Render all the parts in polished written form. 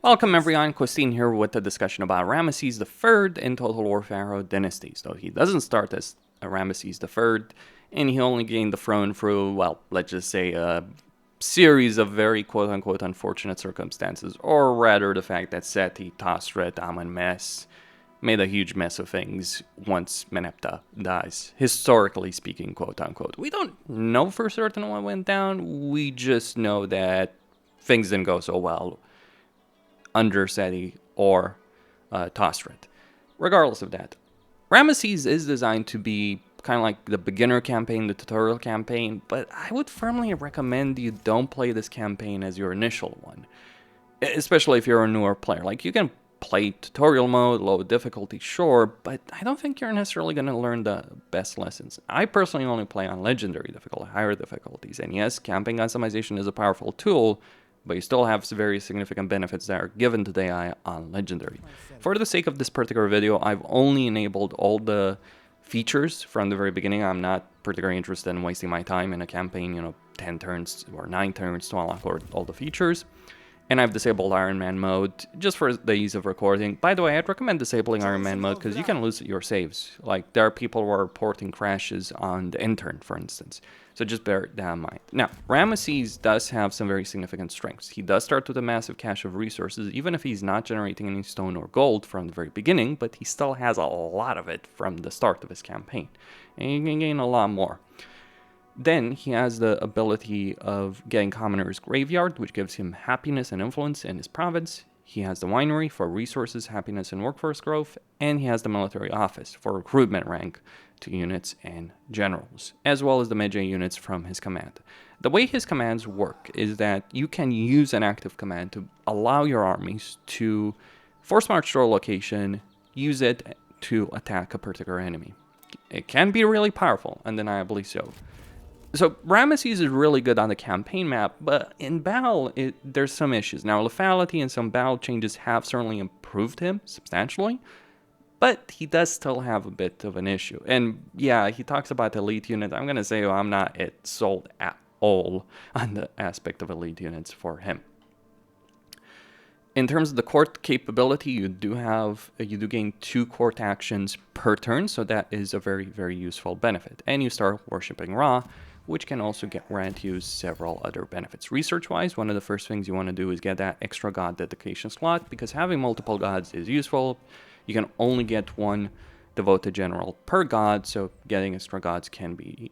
Welcome everyone, Costin here with a discussion about Ramesses III in Total War Pharaoh Dynasties. Though he doesn't start as a Ramesses III, and he only gained the throne through, well, let's just say a series of very quote-unquote unfortunate circumstances, or rather the fact that Seti, Tosret, Amenmess made a huge mess of things once Meneptah dies, historically speaking, quote-unquote. We don't know for certain what went down, we just know that things didn't go so well under Seti or Tosret. Regardless of that, Ramesses is designed to be kind of like the beginner campaign, the tutorial campaign, but I would firmly recommend you don't play this campaign as your initial one, especially if you're a newer player. Like, you can play tutorial mode, low difficulty, sure, but I don't think you're necessarily going to learn the best lessons. I personally only play on legendary difficulty, higher difficulties, and yes, campaign customization is a powerful tool, but you still have very significant benefits that are given to the AI on legendary. For the sake of this particular video, I've only enabled all the features from the very beginning. I'm not particularly interested in wasting my time in a campaign, 10 turns or 9 turns to unlock all the features. And I've disabled Iron Man mode just for the ease of recording. By the way, I'd recommend disabling Iron Man mode because you can lose your saves. Like, there are people who are reporting crashes on the intern, for instance. So just bear that in mind. Now, Ramesses does have some very significant strengths. He does start with a massive cache of resources, even if he's not generating any stone or gold from the very beginning, but he still has a lot of it from the start of his campaign. And you can gain a lot more. Then he has the ability of getting Commoner's Graveyard, which gives him happiness and influence in his province. He has the Winery for resources, happiness, and workforce growth. And he has the Military Office for recruitment rank to units and generals, as well as the Medjay units from his command. The way his commands work is that you can use an active command to allow your armies to force march to a location, use it to attack a particular enemy. It can be really powerful, undeniably so. So Ramesses is really good on the campaign map, but in battle, there's some issues. Now, lethality and some battle changes have certainly improved him substantially, but he does still have a bit of an issue. And yeah, he talks about elite units. I'm going to say I'm not sold at all on the aspect of elite units for him. In terms of the court capability, you do gain 2 court actions per turn, so that is a very, very useful benefit. And you start worshipping Ra, which can also grant you several other benefits. Research-wise, one of the first things you want to do is get that extra god dedication slot, because having multiple gods is useful. You can only get 1 devoted general per god, so getting extra gods can be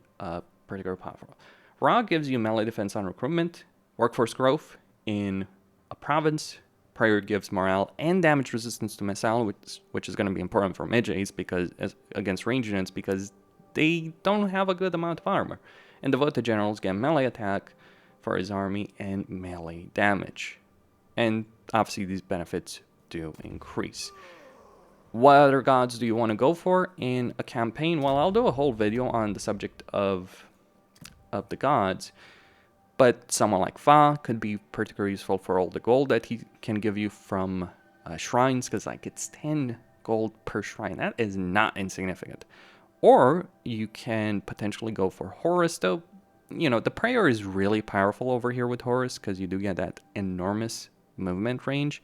particularly powerful. Ra gives you melee defense on recruitment, workforce growth in a province. Prayer gives morale and damage resistance to missile, which is going to be important for Medjays against range units, because they don't have a good amount of armor. And devoted generals get melee attack for his army and melee damage. And obviously these benefits do increase. What other gods do you want to go for in a campaign? Well, I'll do a whole video on the subject of the gods, but someone like Fa could be particularly useful for all the gold that he can give you from shrines, because it's 10 gold per shrine. That is not insignificant. Or you can potentially go for Horus, though. The prayer is really powerful over here with Horus, because you do get that enormous movement range.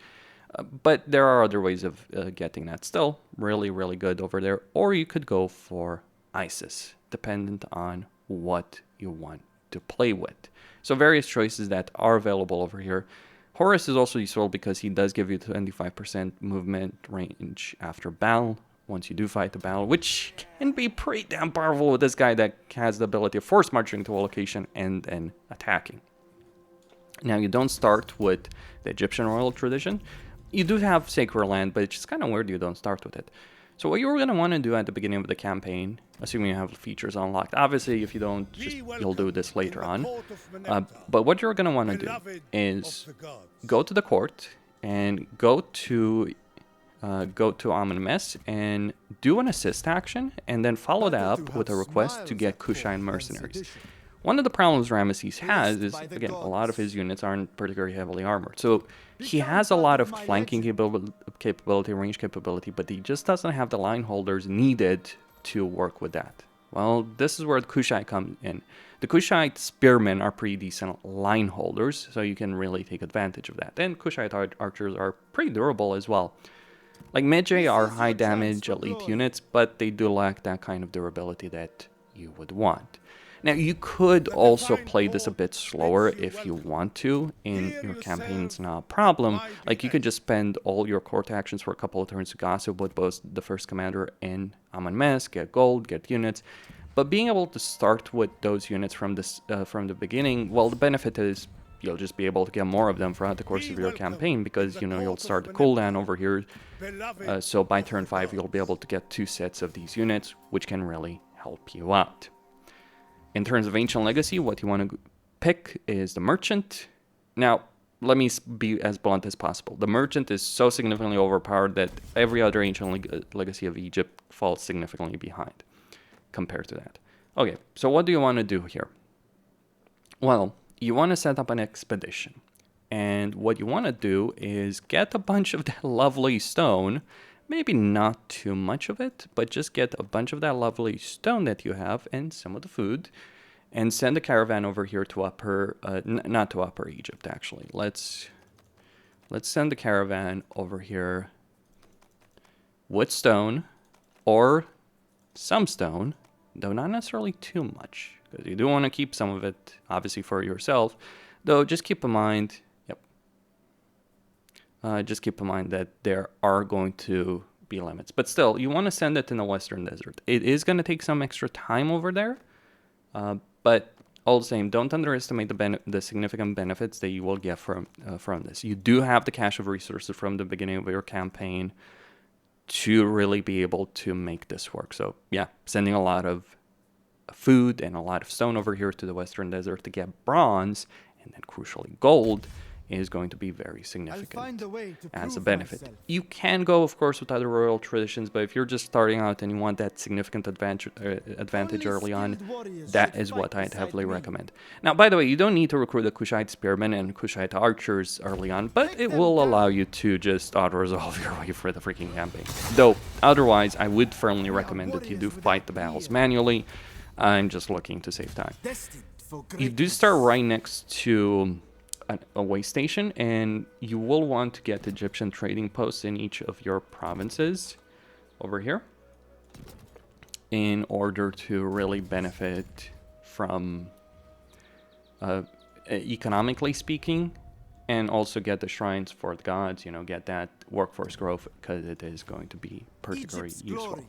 But there are other ways of getting that still really, really good over there. Or you could go for Isis, dependent on what you want to play with. So various choices that are available over here. Horus is also useful because he does give you 25% movement range after battle, once you do fight the battle, which can be pretty damn powerful with this guy that has the ability of force marching to a location and then attacking. Now, you don't start with the Egyptian royal tradition. You do have Sacred Land, but it's just kind of weird you don't start with it. So what you're going to want to do at the beginning of the campaign, assuming you have features unlocked, obviously if you don't, you'll do this later on, but what you're going to want to do is go to the court and go to Amenmess and do an assist action, and then follow that up with a request to get Kushite mercenaries. One of the problems Ramesses has is, again, a lot of his units aren't particularly heavily armored. So he has a lot of flanking capability, range capability, but he just doesn't have the line holders needed to work with that. Well, this is where the Kushite come in. The Kushite spearmen are pretty decent line holders, so you can really take advantage of that. And Kushite archers are pretty durable as well. Like Medjay are high damage elite units, but they do lack that kind of durability that you would want. Now, you could also play this a bit slower if you want to in your campaign. It's not a problem. Like, you could just spend all your court actions for a couple of turns to gossip with both the first commander and Amon Mes, get gold, get units. But being able to start with those units from the beginning, well, the benefit is you'll just be able to get more of them throughout the course of your campaign because, you know, you'll start the cooldown over here. So by turn 5, you'll be able to get 2 sets of these units, which can really help you out. In terms of Ancient Legacy, what you want to pick is the Merchant. Now, let me be as blunt as possible. The Merchant is so significantly overpowered that every other Ancient Legacy of Egypt falls significantly behind compared to that. Okay, so what do you want to do here? Well, you want to set up an expedition. And what you want to do is get a bunch of that lovely stone. Maybe not too much of it, but just get a bunch of that lovely stone that you have and some of the food, and send a caravan over here to not to Upper Egypt, actually. Let's send the caravan over here with stone, or some stone, though not necessarily too much, because you do want to keep some of it, obviously, for yourself. Though, just keep in mind, just keep in mind that there are going to be limits. But still, you want to send it in the Western Desert. It is going to take some extra time over there. But all the same, don't underestimate the significant benefits that you will get from this. You do have the cache of resources from the beginning of your campaign to really be able to make this work. So yeah, sending a lot of food and a lot of stone over here to the Western Desert to get bronze, and then crucially gold, is going to be very significant as a benefit. You can go, of course, with other royal traditions, but if you're just starting out and you want that significant advantage early on, that is what I'd heavily recommend. Now, by the way, you don't need to recruit the Kushite spearmen and Kushite archers early on, but it will allow you to just auto-resolve your way for the freaking campaign. Though, otherwise, I would firmly recommend that you do fight the battles manually. I'm just looking to save time. You do start right next to a way station, and you will want to get Egyptian trading posts in each of your provinces over here in order to really benefit from economically speaking, and also get the shrines for the gods, you know, get that workforce growth, because it is going to be particularly useful.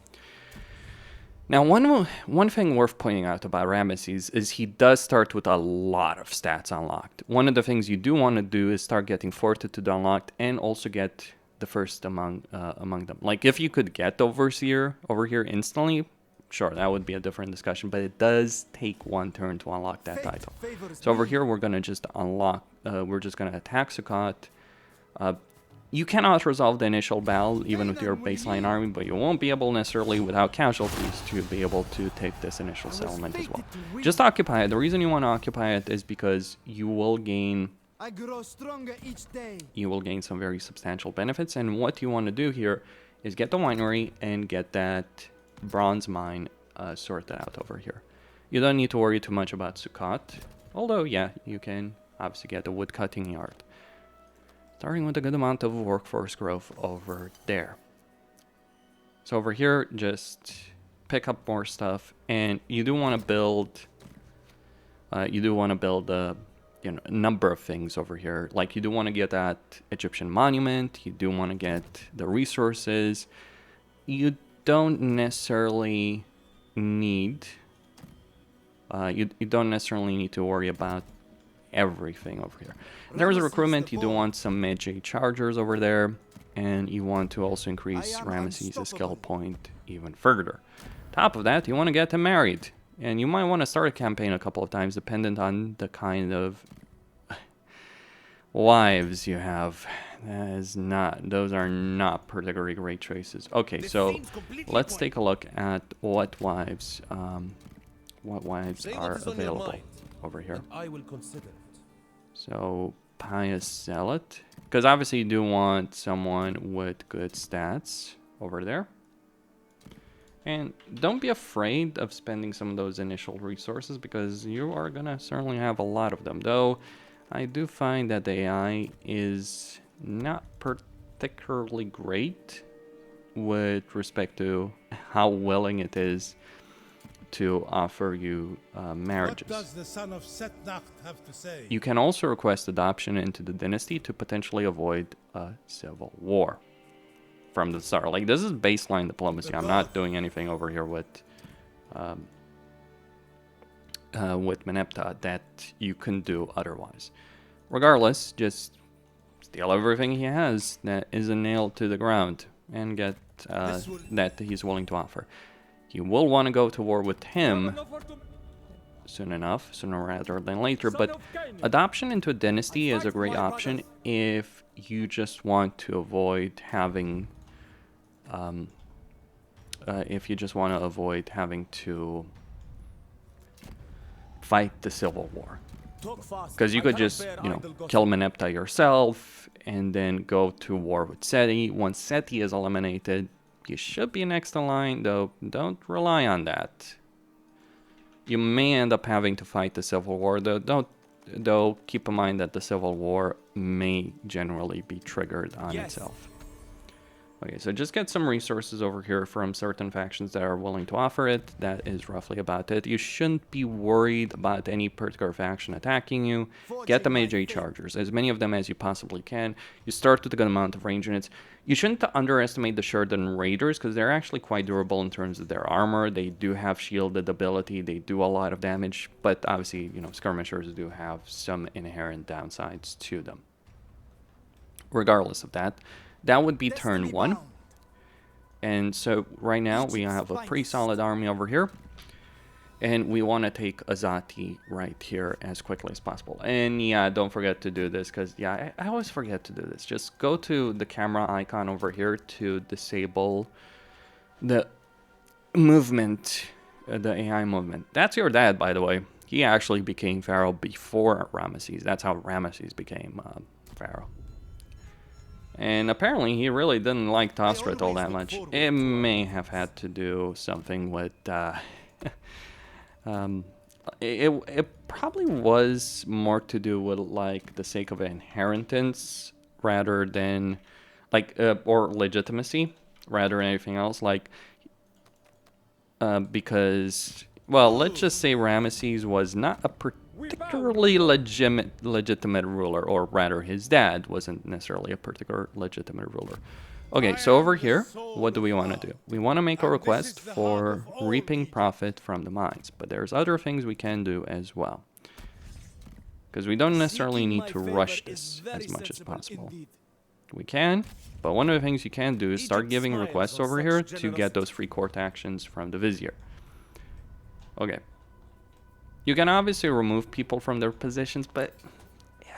Now, one thing worth pointing out about Ramesses is he does start with a lot of stats unlocked. One of the things you do want to do is start getting Fortitude unlocked and also get the first among them. Like, if you could get the Overseer over here instantly, sure, that would be a different discussion, but it does take one turn to unlock that title. So over here, we're going to just unlock, we're just going to attack Sukkot. You cannot resolve the initial battle even with your baseline army, but you won't be able necessarily without casualties to be able to take this initial settlement as well. Just occupy it. The reason you want to occupy it is because you will gain some very substantial benefits, and what you want to do here is get the winery and get that bronze mine sorted out over here. You don't need to worry too much about Sukkot, although yeah, you can obviously get the wood cutting yard. Starting with a good amount of workforce growth over there. So over here, just pick up more stuff, and you do want to build. You know, a number of things over here. Like, you do want to get that Egyptian monument. You do want to get the resources. You don't necessarily need. You don't necessarily need to worry about everything over here. There's a recruitment. You do want some Medjay chargers over there, and you want to also increase Ramesses' skill point even further. Top of that, you want to get him married, and you might want to start a campaign a couple of times dependent on the kind of wives you have. Those are not particularly great choices. Okay, so let's take a look at what wives are available over here. I will consider it. So, Pious Zealot, because obviously you do want someone with good stats over there. And don't be afraid of spending some of those initial resources, because you are gonna certainly have a lot of them. Though, I do find that the AI is not particularly great with respect to how willing it is to offer you marriages. What does the son of Setnacht have to say? You can also request adoption into the dynasty to potentially avoid a civil war from the start. Like, this is baseline diplomacy. I'm not doing anything over here with Meneptah that you can do otherwise. Regardless, just steal everything he has that isn't nailed to the ground and get that he's willing to offer. You will want to go to war with him sooner rather than later, but adoption into a dynasty is a great option if you just want to avoid having to fight the civil war. Because you could just, kill Meneptah yourself and then go to war with Seti. Once Seti is eliminated, you should be next in line, though don't rely on that. You may end up having to fight the civil war, though keep in mind that the civil war may generally be triggered on itself. Okay, so just get some resources over here from certain factions that are willing to offer it. That is roughly about it. You shouldn't be worried about any particular faction attacking you. Get the AJ chargers, as many of them as you possibly can. You start with a good amount of range units. You shouldn't underestimate the Sheridan Raiders, because they're actually quite durable in terms of their armor. They do have shielded ability. They do a lot of damage, but obviously, skirmishers do have some inherent downsides to them. Regardless of that, that would be turn 1. And so right now we have a pretty solid army over here. And we want to take Azati right here as quickly as possible. And yeah, don't forget to do this, because yeah, I always forget to do this. Just go to the camera icon over here to disable the movement, the AI movement. That's your dad, by the way. He actually became Pharaoh before Ramesses. That's how Ramesses became Pharaoh. And apparently he really didn't like Tostrit all that much. It may have had to do something with... it probably was more to do with, like, the sake of inheritance rather than, like, or legitimacy rather than anything else. Like, because, well, let's just say Ramesses was not a particularly legitimate ruler, or rather his dad wasn't necessarily a particular legitimate ruler. Okay, so over here, what do we want to do? We want to make a request for reaping profit from the mines, but there's other things we can do as well, because we don't necessarily need to rush this as much as possible. We can, but one of the things you can do is start giving requests over here to get those free court actions from the vizier. Okay. You can obviously remove people from their positions, but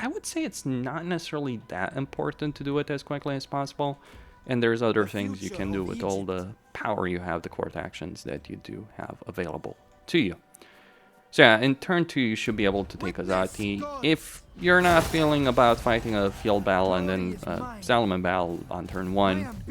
I would say it's not necessarily that important to do it as quickly as possible. And there's other things you can do with all the power you have, the court actions that you do have available to you. So yeah, in turn 2, you should be able to take Azati. If you're not feeling about fighting a field battle and then Salomon battle on turn 1,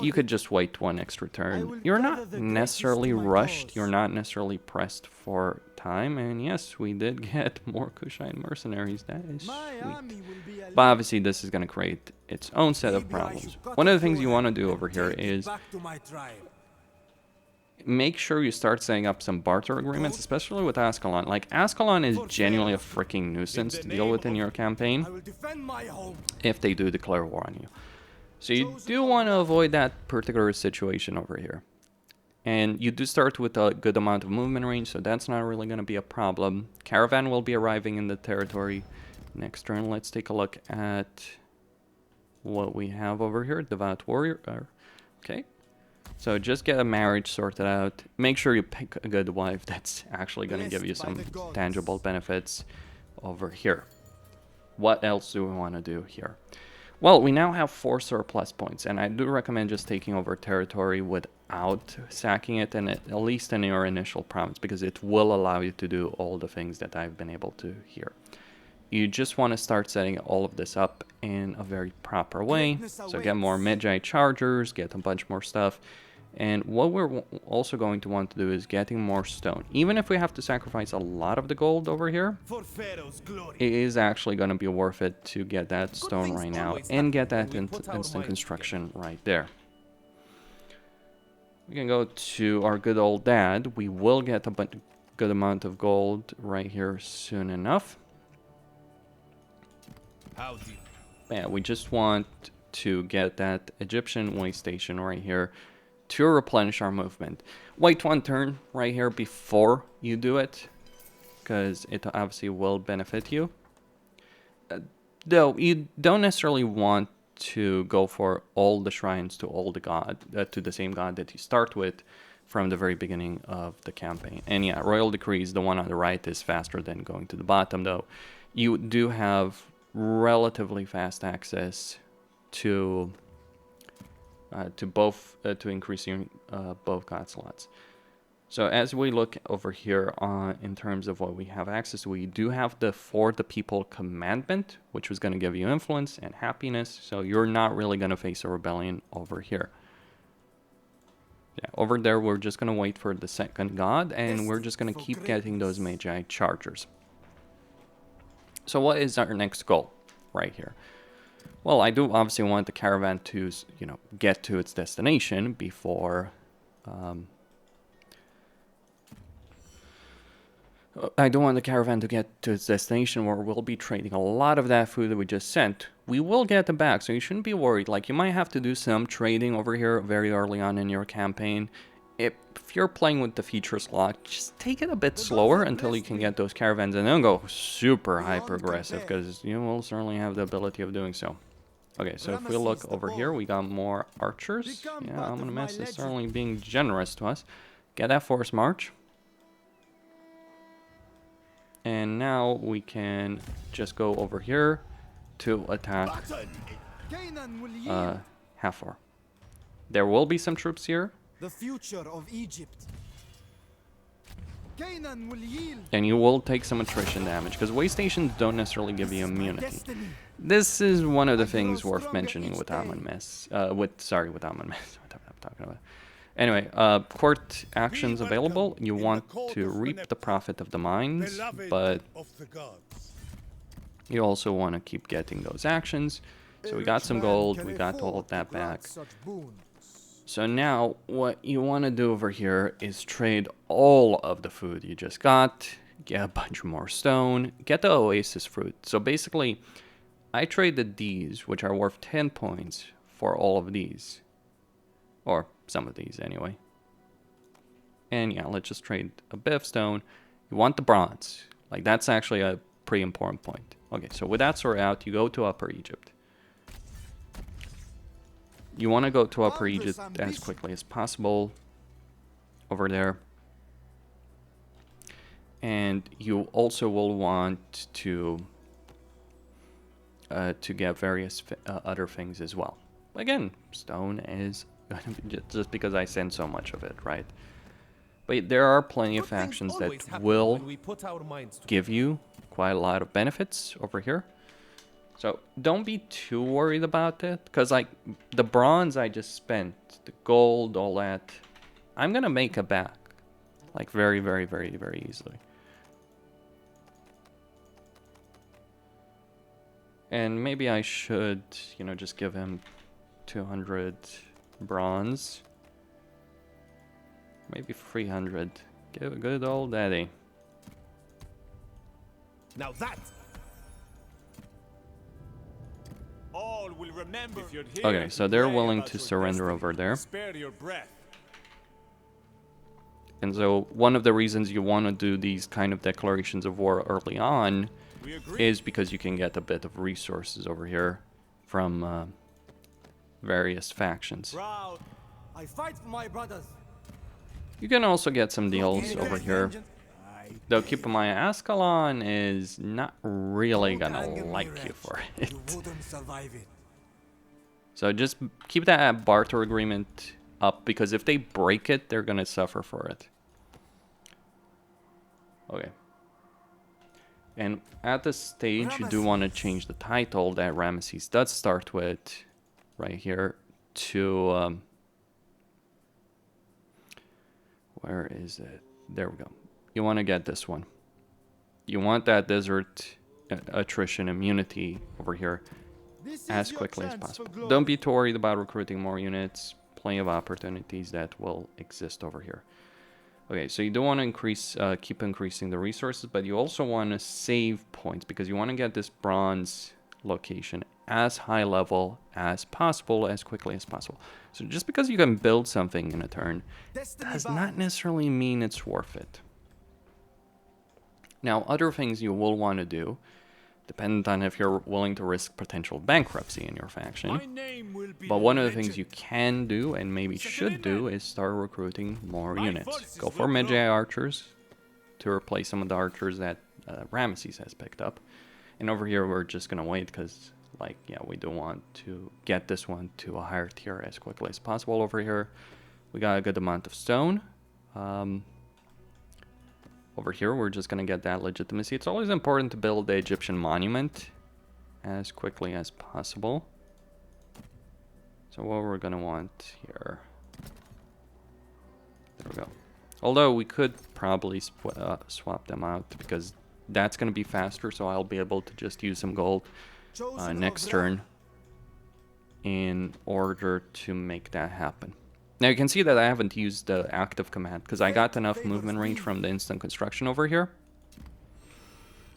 you could just wait 1 extra turn. You're not necessarily rushed, you're not necessarily pressed for time, and yes, we did get more Kushite mercenaries. That is sweet. But obviously this is going to create its own set of problems. One of the things you want to do over here is make sure you start setting up some barter agreements, especially with Ascalon. Like, Ascalon is genuinely a freaking nuisance to deal with in your campaign if they do declare war on you. So you do want to avoid that particular situation over here. And you do start with a good amount of movement range, so that's not really going to be a problem. Caravan will be arriving in the territory next turn. Let's take a look at what we have over here. Devout Warrior. Okay. So just get a marriage sorted out. Make sure you pick a good wife that's actually going to give you some tangible benefits over here. What else do we want to do here? Well, we now have 4 surplus points, and I do recommend just taking over territory without sacking it, and at least in your initial province, because it will allow you to do all the things that I've been able to here. You just want to start setting all of this up in a very proper way. So get more Medjay chargers, get a bunch more stuff, And what we're also going to want to do is getting more stone. Even if we have to sacrifice a lot of the gold over here, For Pharaoh's glory. it is actually going to be worth it to get that stone right now and get that instant construction right there. We can go to our good old dad. We will get a good amount of gold right here soon enough. How do you? Yeah, we just want to get that Egyptian way station right here to replenish our movement. Wait one turn right here before you do it, because it obviously will benefit you. Though you don't necessarily want to go for all the shrines to all the god to the same god that you start with from the very beginning of the campaign. And yeah, Royal Decrees, the one on the right, is faster than going to the bottom, though. You do have relatively fast access to both to increasing both god slots. So as we look over here in terms of what we have access to, we do have the For the People commandment, which was going to give you influence and happiness. So you're not really going to face a rebellion over here. Yeah, over there we're just going to wait for the second god, and we're just going to keep getting those Magi chargers. So what is our next goal right here? Well, I do obviously want the caravan to, you know, get to its destination before... I do want the caravan to get to its destination, where we'll be trading a lot of that food that we just sent. We will get it back, so you shouldn't be worried. Like, you might have to do some trading over here very early on in your campaign. If you're playing with the feature slot, just take it a bit slower until you can get those caravans, and then go super hyper-aggressive, because you will certainly have the ability of doing so. Okay, so if we look over here, we got more archers. Yeah, Ramesses is certainly being generous to us. Get that force march. And now we can just go over here to attack Hathor. There will be some troops here. The future of Egypt. Canaan will yield. And you will take some attrition damage, because way stations don't necessarily give you immunity. This is one of the things worth mentioning with Ramesses. With Ramesses. What am I talking about? Anyway, court actions available. You want to reap the profit of the mines, but you also want to keep getting those actions. So we got some gold, we got all of that back. So now what you want to do over here is trade all of the food you just got, get a bunch more stone, get the oasis fruit. So basically, I traded these, which are worth 10 points, for all of these. Or some of these anyway. And yeah, let's just trade a bit of stone. You want the bronze. Like, that's actually a pretty important point. Okay, so with that sorted out, you go to Upper Egypt. You want to go to Upper Egypt as quickly as possible. Over there. And you also will want to get various other things as well. Again, stone is... just because I send so much of it, right? But there are plenty of factions that will give you quite a lot of benefits over here. So don't be too worried about it, because like the bronze I just spent, the gold, all that, I'm gonna make it back, like very, very, very, very easily. And maybe I should, you know, just give him 200 bronze, maybe 300. Give a good old daddy. Now that all will remember. Okay, so they're willing to surrender over there. Spare your breath. And so one of the reasons you want to do these kind of declarations of war early on is because you can get a bit of resources over here from various factions. Proud. I fight for my brothers. You can also get some deals over here. Though keep in mind, Ascalon is not really gonna like you for it. So just keep that barter agreement up, because if they break it, they're gonna suffer for it. Okay. And at this stage, you do want to change the title that Ramesses does start with, right here, to Where is it? There we go. You want to get this one. You want that desert attrition immunity over here as quickly as possible. Don't be too worried about recruiting more units. Plenty of opportunities that will exist over here. Okay, so you don't want to keep increasing the resources, but you also want to save points because you want to get this bronze location as high level as possible, as quickly as possible. So just because you can build something in a turn does not necessarily mean it's worth it. Now, other things you will want to do, dependent on if you're willing to risk potential bankruptcy in your faction. But one of the things you can do, and maybe should do, is start recruiting more units. Go for Medjay archers to replace some of the archers that Ramesses has picked up. And over here, we're just going to wait because, like, yeah, we do want to get this one to a higher tier as quickly as possible over here. We got a good amount of stone. Over here, we're just going to get that legitimacy. It's always important to build the Egyptian monument as quickly as possible. So what we're going to want here... There we go. Although we could probably swap them out because that's going to be faster, so I'll be able to just use some gold next turn in order to make that happen. Now you can see that I haven't used the active command because I got enough movement range from the instant construction over here.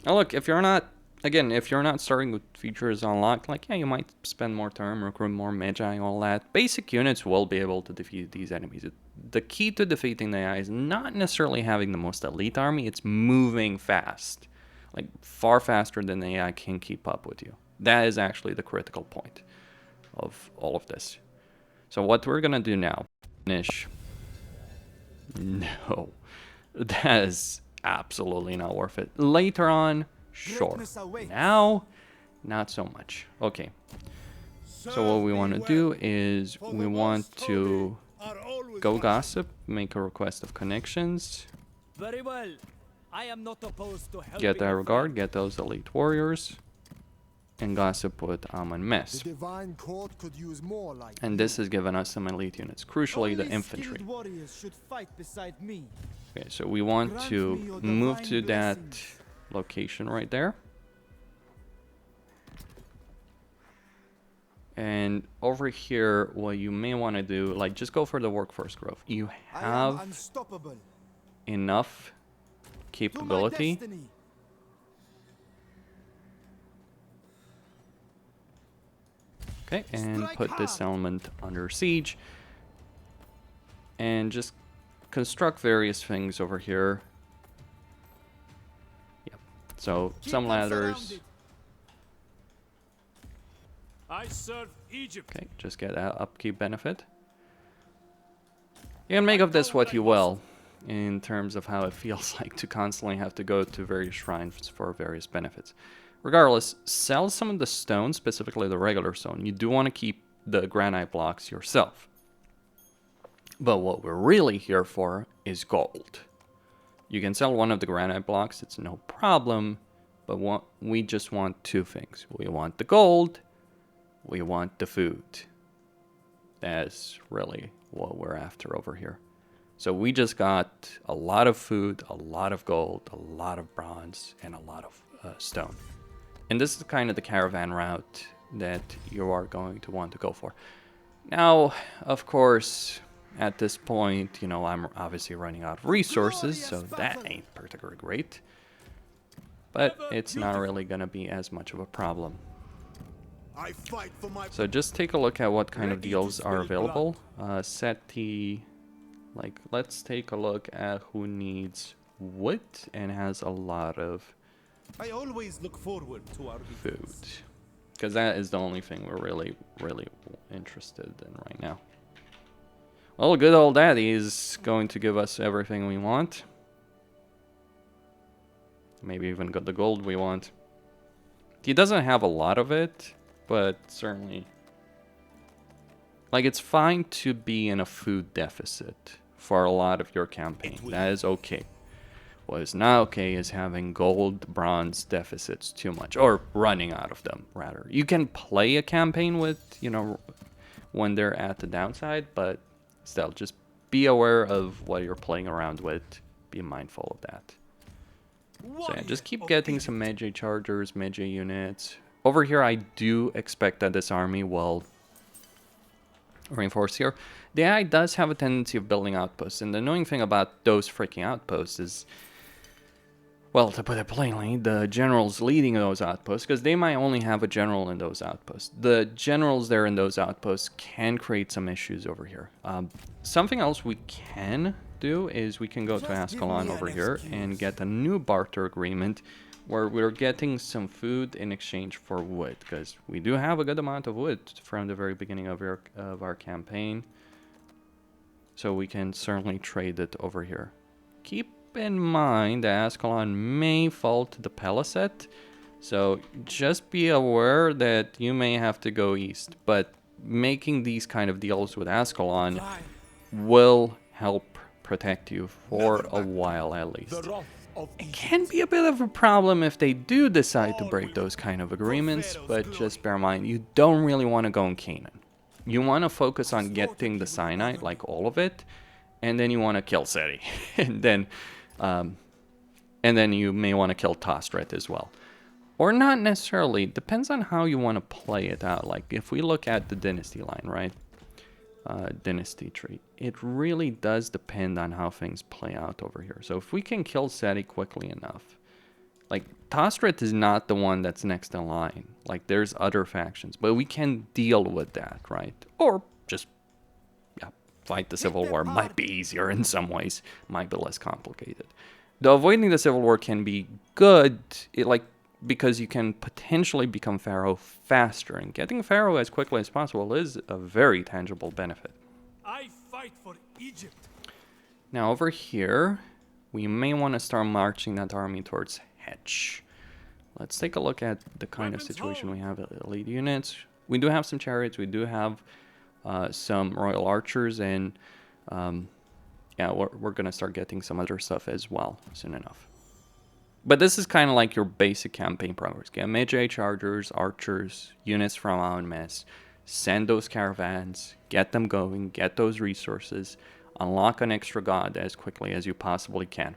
Now look, if you're not, again, if you're not starting with features unlocked, like, yeah, you might spend more time, recruit more Magi, all that. Basic units will be able to defeat these enemies. The key to defeating the AI is not necessarily having the most elite army, it's moving fast. Like, far faster than the AI can keep up with you. That is actually the critical point of all of this. So what we're gonna do now, finish. No, that is absolutely not worth it. Later on, sure. Now, not so much. Okay. So what we want to do is we want to go gossip, make a request of connections. Very well. I am not opposed to helping. Get that regard, get those elite warriors. And gossip with Mess. And this has given us some elite units, crucially the infantry. Okay, so we want to move to that location right there. And over here, what you may want to do, like, just go for the workforce growth. You have enough capability. Okay, and put this element under siege. And just construct various things over here. Yep. So, some ladders. I serve Egypt. Okay, just get that upkeep benefit. You can make of this what you will, in terms of how it feels like to constantly have to go to various shrines for various benefits. Regardless, sell some of the stone, specifically the regular stone. You do want to keep the granite blocks yourself. But what we're really here for is gold. You can sell one of the granite blocks, it's no problem. But we just want two things. We want the gold, we want the food. That's really what we're after over here. So we just got a lot of food, a lot of gold, a lot of bronze, and a lot of stone. And this is kind of the caravan route that you are going to want to go for. Now, of course, at this point, you know, I'm obviously running out of resources, so that ain't particularly great. But it's not really going to be as much of a problem. So just take a look at what kind of deals are available. Let's take a look at who needs wood and has a lot of I always look forward to our food, because that is the only thing we're really interested in right now. Well, good old daddy is going to give us everything we want. Maybe even got the gold we want. He doesn't have a lot of it, but certainly, like, it's fine to be in a food deficit for a lot of your campaign. That is okay. What is not okay is having gold, bronze deficits too much, or running out of them, rather. You can play a campaign with, you know, when they're at the downside, but still, just be aware of what you're playing around with. Be mindful of that. So yeah, just keep getting some Medjay chargers, Medjay units. Over here, I do expect that this army will reinforce here. The AI does have a tendency of building outposts, and the annoying thing about those freaking outposts is, well, to put it plainly, the generals leading those outposts, because they might only have a general in those outposts. The generals there in those outposts can create some issues over here. Something else we can do is we can go to Ascalon over here and get a new barter agreement where we're getting some food in exchange for wood, because we do have a good amount of wood from the very beginning of our campaign. So we can certainly trade it over here. Keep in mind that Ascalon may fall to the Palisade, so just be aware that you may have to go east, but making these kind of deals with Ascalon will help protect you for a while at least. It can be a bit of a problem if they do decide to break those kind of agreements, but just bear in mind, you don't really want to go in Canaan. You want to focus on getting the Sinai, like all of it, and then you want to kill Seti, and then you may want to kill Tostret as well. Or not necessarily, depends on how you want to play it out. Like if we look at the dynasty line, right? Dynasty tree. It really does depend on how things play out over here. So if we can kill Seti quickly enough, like Tostret is not the one that's next in line. Like there's other factions, but we can deal with that, right? Or just fight the Civil War. Might be easier in some ways, might be less complicated. Though avoiding the Civil War can be good, because you can potentially become Pharaoh faster, and getting Pharaoh as quickly as possible is a very tangible benefit. I fight for Egypt. Now over here, we may want to start marching that army towards Hetch. Let's take a look at the kind of situation we have at elite units. We do have some chariots, we do have some royal archers, and yeah, we're going to start getting some other stuff as well soon enough. But this is kind of like your basic campaign progress. Get Medjay chargers, archers, units from Ramesses, send those caravans, get them going, get those resources, unlock an extra god as quickly as you possibly can.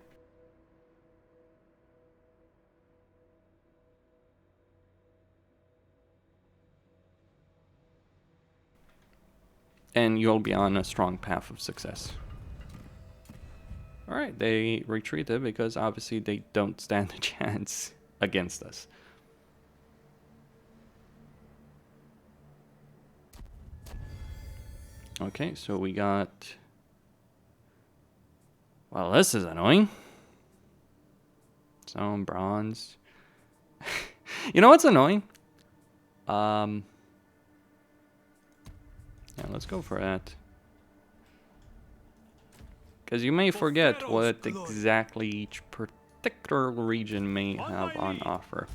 And you'll be on a strong path of success. Alright, they retreated because obviously they don't stand a chance against us. Okay, so we got... Well, this is annoying. Stone, bronze. You know what's annoying? Yeah, let's go for that. Because you may forget what exactly each particular region may have on offer.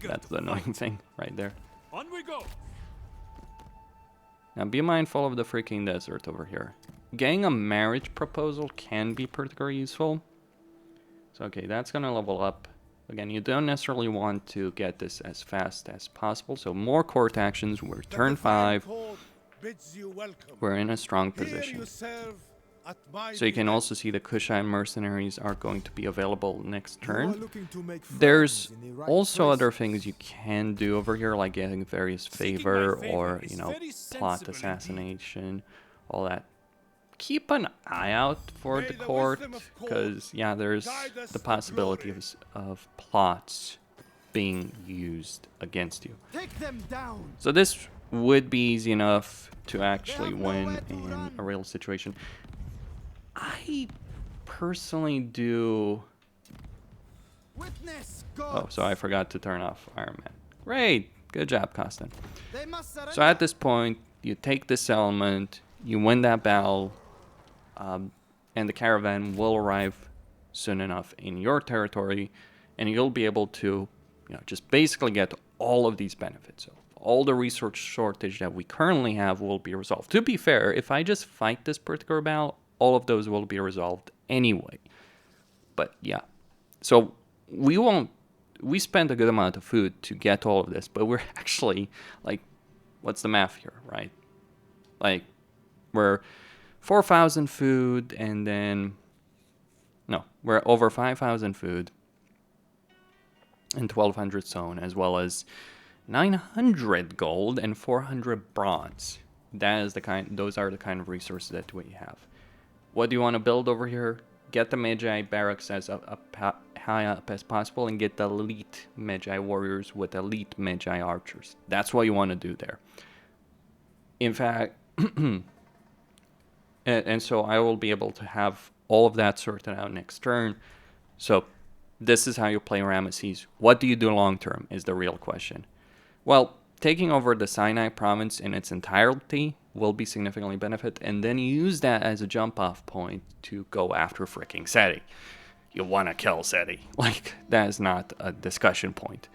That's the annoying thing right there. On we go. Now be mindful of the freaking desert over here. Getting a marriage proposal can be particularly useful. So okay, that's gonna level up. Again, you don't necessarily want to get this as fast as possible. So more court actions. We're turn 5. We're in a strong position. So you can also see the Kushite mercenaries are going to be available next turn. There's also other things you can do over here, like getting various favor or, you know, plot assassination, all that. Keep an eye out for the court, because, yeah, there's the possibility of plots being used against you. So this would be easy enough to actually win in a real situation. I personally do... Oh, so I forgot to turn off Iron Man. Great! Good job, Costin. So at this point, you take this settlement, you win that battle, and the caravan will arrive soon enough in your territory, and you'll be able to, you know, just basically get all of these benefits. So all the resource shortage that we currently have will be resolved. To be fair, if I just fight this particular battle, all of those will be resolved anyway. But yeah, so we spent a good amount of food to get all of this, but we're actually, like, what's the math here, right? Like, we're 4,000 food, and then... No, we're over 5,000 food and 1,200 stone, as well as 900 gold and 400 bronze. Those are the kind of resources that we have. What do you want to build over here? Get the Magi barracks as high up as possible, and get the elite Magi warriors with elite Magi archers. That's what you want to do there. In fact, and so I will be able to have all of that sorted out next turn. So this is how you play Ramesses. What do you do long term is the real question. Well, taking over the Sinai province in its entirety will be significantly benefit, and then use that as a jump off point to go after freaking Seti. You want to kill Seti. Like, that is not a discussion point.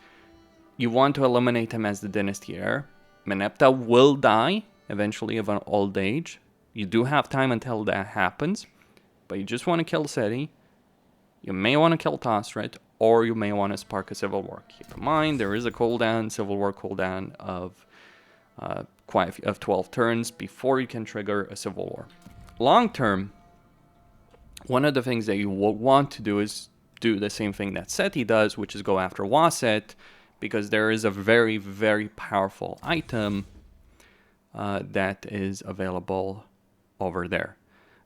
You want to eliminate him as the dynasty heir. Meneptah will die eventually of an old age. You do have time until that happens, but you just want to kill Seti. You may want to kill Tosret, or you may want to spark a civil war. Keep in mind, there is a cooldown, civil war cooldown of 12 turns before you can trigger a civil war. Long term, one of the things that you will want to do is do the same thing that Seti does, which is go after Waset, because there is a very, very powerful item that is available over there.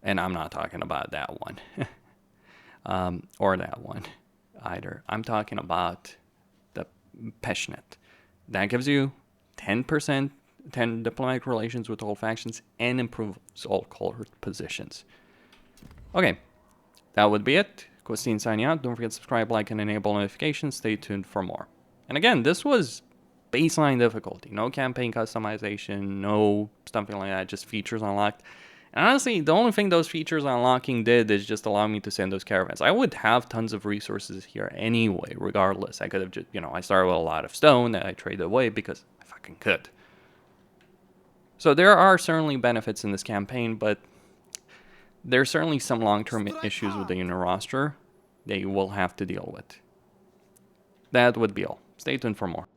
And I'm not talking about that one. Or that one either. I'm talking about the Peshnet. That gives you 10% 10 diplomatic relations with all factions and improves all court positions. Okay, that would be it. Costin signing out. Don't forget to subscribe, like, and enable notifications. Stay tuned for more. And again, this was baseline difficulty. No campaign customization, no something like that, just features unlocked. And honestly, the only thing those features unlocking did is just allow me to send those caravans. I would have tons of resources here anyway, regardless. I could have just, I started with a lot of stone that I traded away because I fucking could. So there are certainly benefits in this campaign, but there's certainly some long-term issues with the unit roster that you will have to deal with. That would be all. Stay tuned for more.